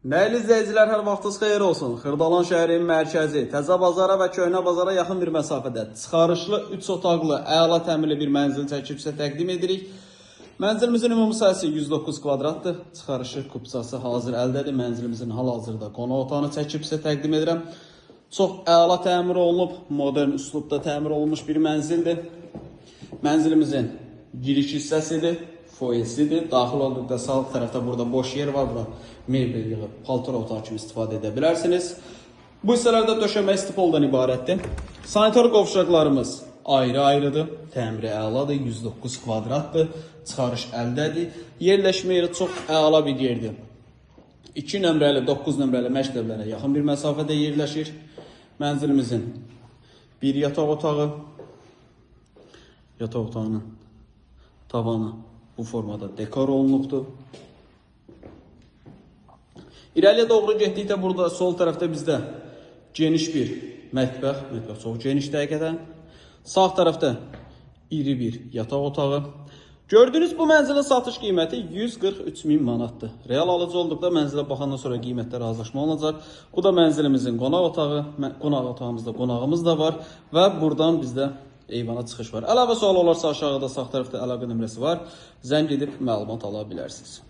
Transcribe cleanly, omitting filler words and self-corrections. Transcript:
Dəyərli izləyicilər, hər vaxtınız xeyir olsun. Xırdalan şəhərinin mərkəzi, Təzə bazara və Köhnə bazara yaxın bir məsafədə çıxarışlı 3 otaqlı, əla təmirli bir mənzil çəkib sizə təqdim edirik. Mənzilimizin ümumi sahəsi 109 kvadratdır. Çıxarışı kupçası hazır əldədir. Mənzilimizin hal-hazırda qonaq otağını çəkib sizə təqdim edirəm. Çox əla təmir olunub, modern üslubda təmir olunmuş bir mənzildir. Mənzilimizin giriş hissəsidir. Foyesidir. Daxil olduqda sağ tərəfdə burada boş yer var. Bura mebel yığıb paltar otağı kimi istifadə edə bilərsiniz. Bu hissələrdə döşəmə istipoldan ibarətdir. Sanitar qovşaqlarımız ayrı-ayrıdır. Təmiri əladır. 109 kvadratdır. Çıxarış əldədir. Yerləşmə yeri çox əla bir yerdir. 2 nömrəli, 9 nömrəli məktəblərə yaxın bir məsafədə yerləşir. Mənzilimizin bir yataq otağı. Yataq otağının tavanı bu formada dekor olunubdur. İrəliyə doğru getdikdə burada sol tərəfdə bizdə geniş bir mətbəx çox genişdir həqiqətən. Sağ tərəfdə iri bir yataq otağı. Gördüyünüz bu mənzilin satış qiyməti 143.000 manatdır. Real alıcı olduqda mənzilə baxandan sonra qiymətdə razılaşma olacaq. Bu da mənzilimizin qonaq otağı. Qonaq otağımızda qonağımız da var və buradan bizdə eyvana çıxış var. Əlavə sual olarsa aşağıda sağ tərəfdə əlaqə nömrəsi var. Zəng edib məlumat ala bilərsiniz.